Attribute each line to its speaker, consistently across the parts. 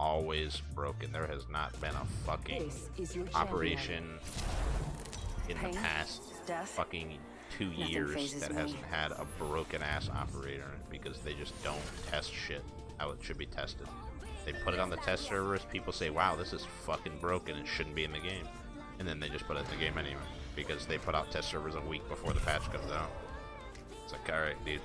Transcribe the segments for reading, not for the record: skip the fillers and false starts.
Speaker 1: always broken. There has not been a fucking operation in the past fucking 2 years that hasn't had a broken ass operator in it, because they just don't test shit how it should be tested. They put it on the test servers, people say, wow, this is fucking broken, it shouldn't be in the game. And then they just put it in the game anyway, because they put out test servers a week before the patch comes out. It's like, alright, dude.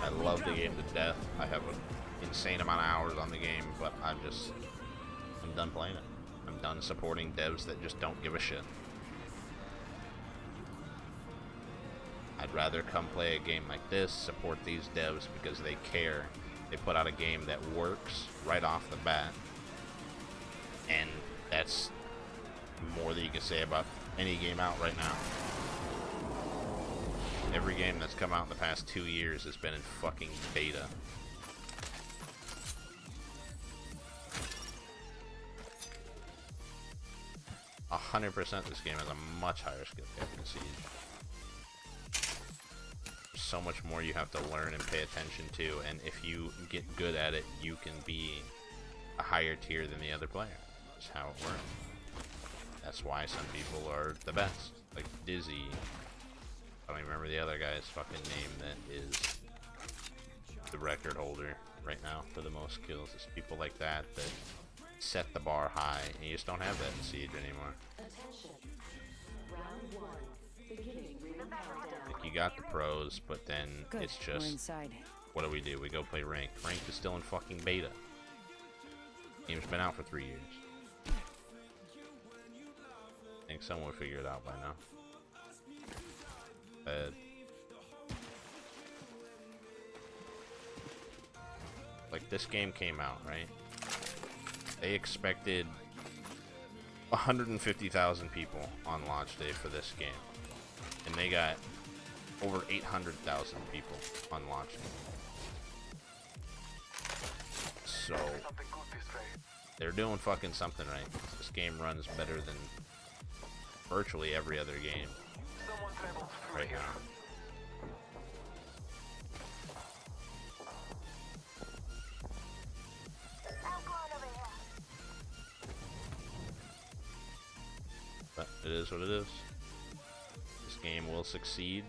Speaker 1: I love the game to death. I have an insane amount of hours on the game, but I'm done playing it. I'm done supporting devs that just don't give a shit. I'd rather come play a game like this, support these devs because they care. They put out a game that works right off the bat. And that's more than you can say about any game out right now. Every game that's come out in the past 2 years has been in fucking beta. A 100% this game has a much higher skill cap than Siege. There's so much more you have to learn and pay attention to, and if you get good at it, you can be a higher tier than the other player. That's how it works. That's why some people are the best. Like Dizzy. I don't even remember the other guy's fucking name that is the record holder right now for the most kills. It's people like that that set the bar high, and you just don't have that in Siege anymore. Like, you got the pros, but then it's just, what do? We go play ranked. Ranked is still in fucking beta. Game's been out for 3 years. I think someone would figure it out by now. Like, this game came out, right? They expected 150,000 people on launch day for this game, and they got over 800,000 people on launch day. So they're doing fucking something right. This game runs better than virtually every other game right now. But it is what it is. This game will succeed,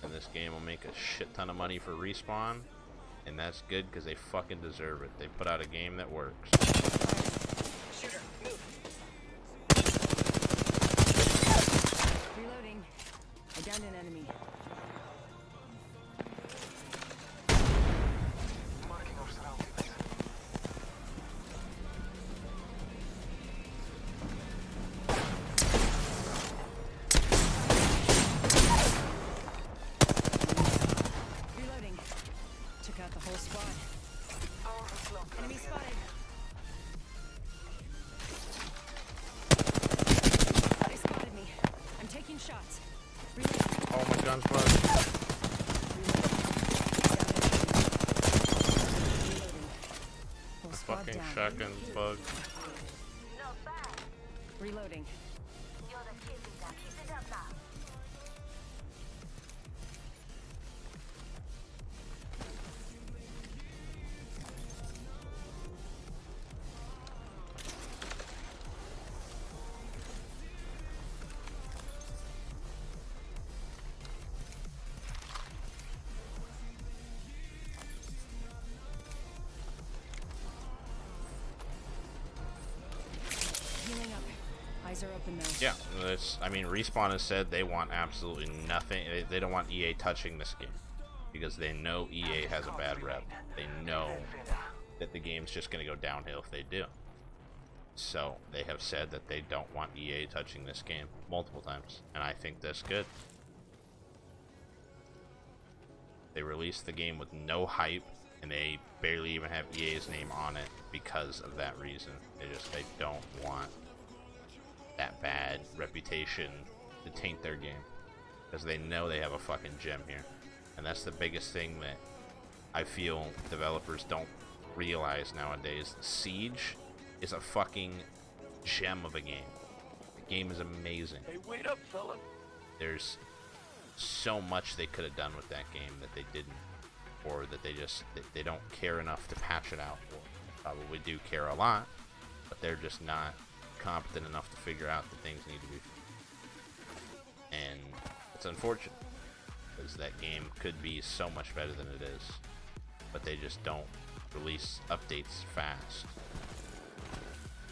Speaker 1: and this game will make a shit ton of money for Respawn, and that's good because they fucking deserve it. They put out a game that works.
Speaker 2: Shooter, move. Reloading. I downed an enemy.
Speaker 3: Marking our surroundings.
Speaker 2: Reloading. Took out the whole squad. Enemy spotted. They spotted me. I'm taking shots. Reloading.
Speaker 1: Oh, my gun's bugged.
Speaker 2: Whole
Speaker 1: The
Speaker 2: squad
Speaker 1: fucking
Speaker 2: down.
Speaker 1: shotgun's bugged.
Speaker 2: Reloading. Healing up. Eyes are open though.
Speaker 1: Yeah, I mean, Respawn has said they want absolutely nothing. They don't want EA touching this game because they know EA has a bad rep. They know that the game's just going to go downhill if they do. So they have said that they don't want EA touching this game multiple times, and I think that's good. They released the game with no hype, and they barely even have EA's name on it because of that reason. They don't want that bad reputation to taint their game, because they know they have a fucking gem here. And that's the biggest thing that I feel developers don't realize nowadays. Siege is a fucking gem of a game. The game is amazing.
Speaker 3: Hey, wait up, fella.
Speaker 1: There's so much they could have done with that game that they didn't, or that they don't care enough to patch it out. Or probably do care a lot, but they're just not competent enough to figure out that things need to be. And it's unfortunate, because that game could be so much better than it is, but they just don't release updates fast.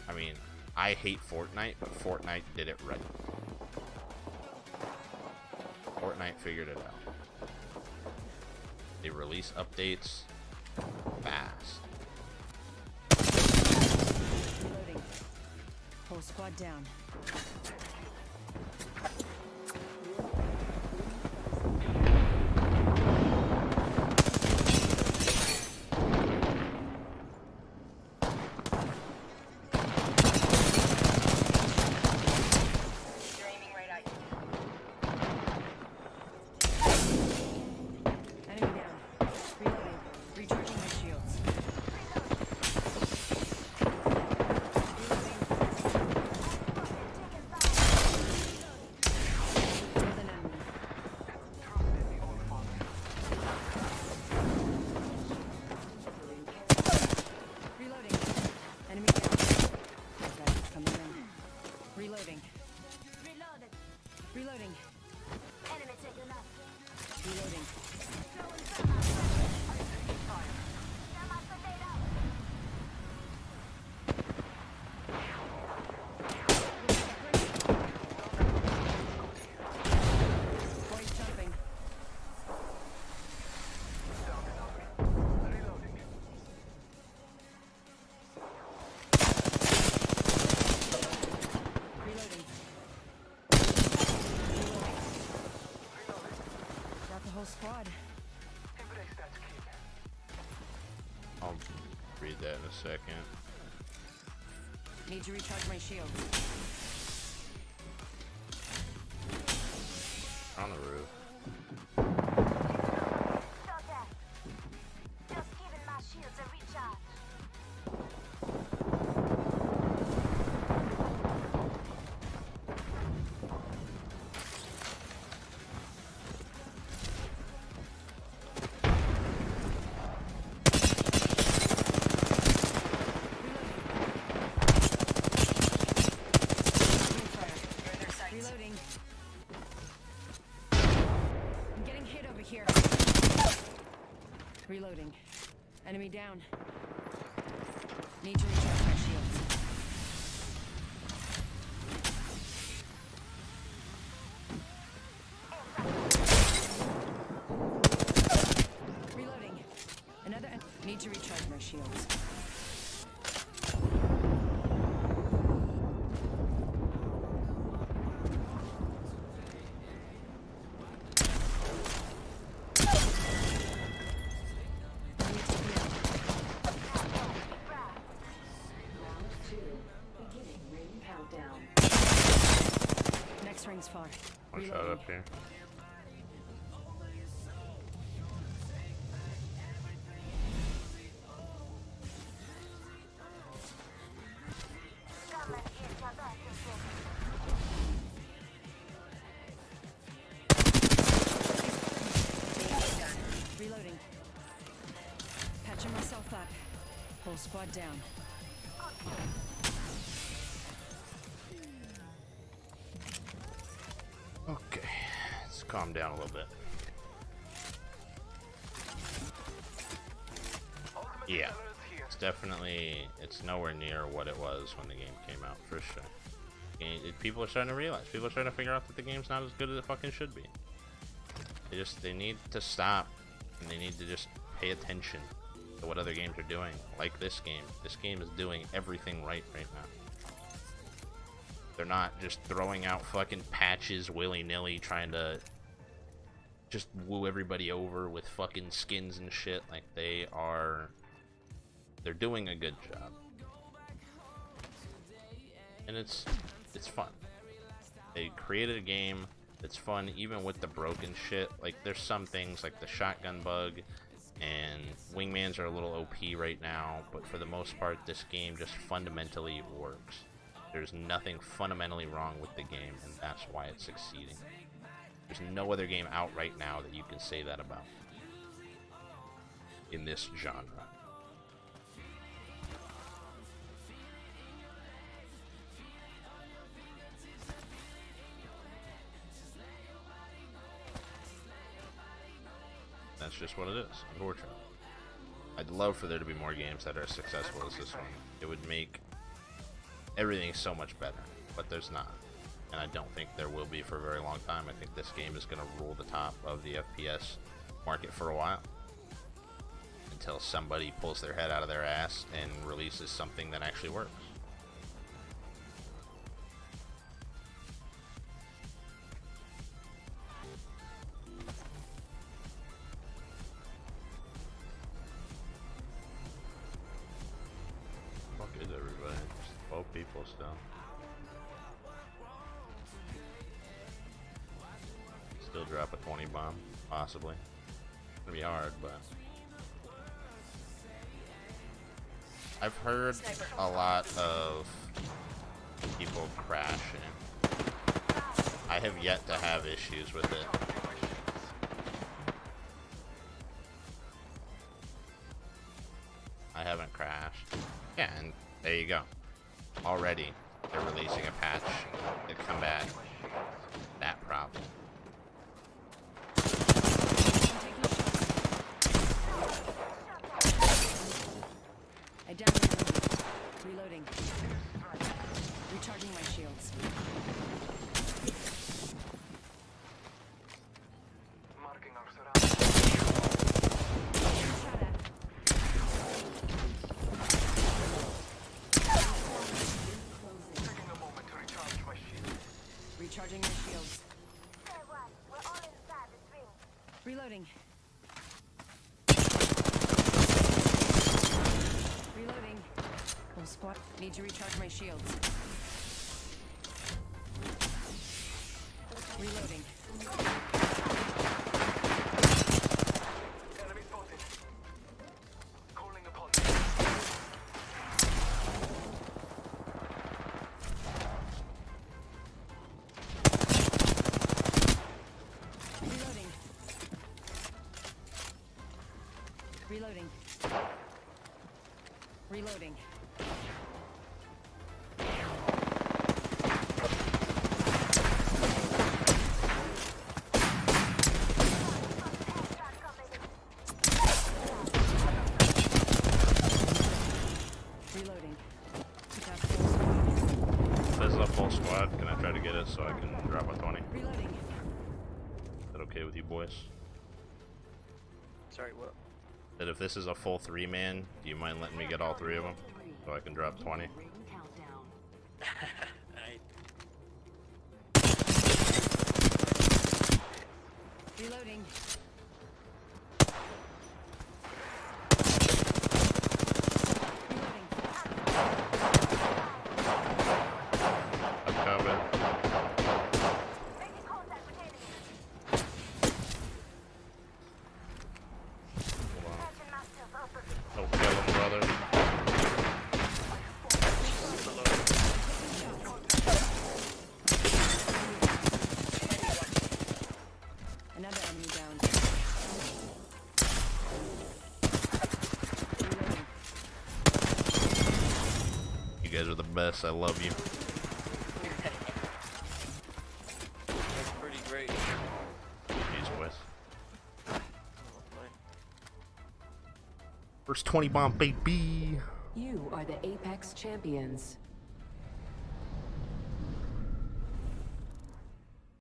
Speaker 1: I mean, I hate Fortnite, but Fortnite did it right. Fortnite figured it out. They release updates fast.
Speaker 2: Reloading. Whole squad down. Enemy down. Reloading. Recharging my shields. Killed an enemy. Reloading. Enemy down. Okay, coming in. Reloading.
Speaker 3: Reloaded.
Speaker 2: Reloading.
Speaker 3: Enemy taken out.
Speaker 2: Reloading. Boys jumping. Reloading. Got the whole squad.
Speaker 1: I'll read that in a second.
Speaker 2: Need to recharge my shield.
Speaker 1: On the roof.
Speaker 3: Stop that. Just giving my shields a recharge.
Speaker 2: Reloading. I'm getting hit over here. Reloading. Enemy down. Need to recharge my shields. Reloading. Need to recharge my shields. Next ring's far.
Speaker 1: One shot
Speaker 2: Reloading.
Speaker 1: up here.
Speaker 3: Come and get your back again.
Speaker 2: Reloading. Patching myself up. Whole squad down.
Speaker 1: Okay, let's calm down a little bit. Yeah, it's nowhere near what it was when the game came out, for sure. People are starting to realize, people are starting to figure out that the game's not as good as it fucking should be. They need to stop, and they need to just pay attention to what other games are doing, like this game. This game is doing everything right now. They're not just throwing out fucking patches willy-nilly, trying to just woo everybody over with fucking skins and shit. Like, they're doing a good job. And it's fun. They created a game that's fun, even with the broken shit. Like, there's some things, like the shotgun bug, and wingmans are a little OP right now, but for the most part, this game just fundamentally works. There's nothing fundamentally wrong with the game, and that's why it's succeeding. There's no other game out right now that you can say that about in this genre. That's just what it is, unfortunately. I'd love for there to be more games that are as successful as this one. It would make everything so much better, but there's not. And I don't think there will be for a very long time. I think this game is going to rule the top of the FPS market for a while. Until somebody pulls their head out of their ass and releases something that actually works. Fuck is everybody? Just 12 people still. Still drop a 20 bomb, possibly. It's gonna be hard, but I've heard a lot of people crashing. I have yet to have issues with it. I haven't crashed. Yeah, and there you go. Already, they're releasing a patch to combat that problem.
Speaker 2: I downed an enemy. Reloading. Recharging my shields.
Speaker 4: Marking our surroundings.
Speaker 2: Shot at.
Speaker 4: Taking a moment to recharge my shield.
Speaker 2: Recharging my shields.
Speaker 3: Say what? We're all inside this ring.
Speaker 2: Reloading. Reloading. Full squad. Need to recharge my shields. Reloading.
Speaker 4: Enemy spotted. Calling upon
Speaker 2: Reloading. Reloading. Reloading. Reloading. Pick up full squad.
Speaker 1: If this is a full squad, can I try to get it so I can drop a 20? Is
Speaker 2: Reloading.
Speaker 1: that okay with you boys?
Speaker 5: Sorry, what?
Speaker 1: That if this is a full 3-man, do you mind letting me get all 3 of them so I can drop 20?
Speaker 5: I
Speaker 2: Reloading. Reloading.
Speaker 1: I'm coming.
Speaker 3: Making contact with enemy.
Speaker 1: Hold on.
Speaker 3: Patching myself up a bit.
Speaker 1: Don't kill him, brother.
Speaker 2: Another enemy down. Reloading.
Speaker 1: You guys are the best. I love you.
Speaker 5: That's pretty great.
Speaker 1: Jeez, boys.
Speaker 5: Oh,
Speaker 1: First 20 bomb, baby.
Speaker 6: You are the Apex champions.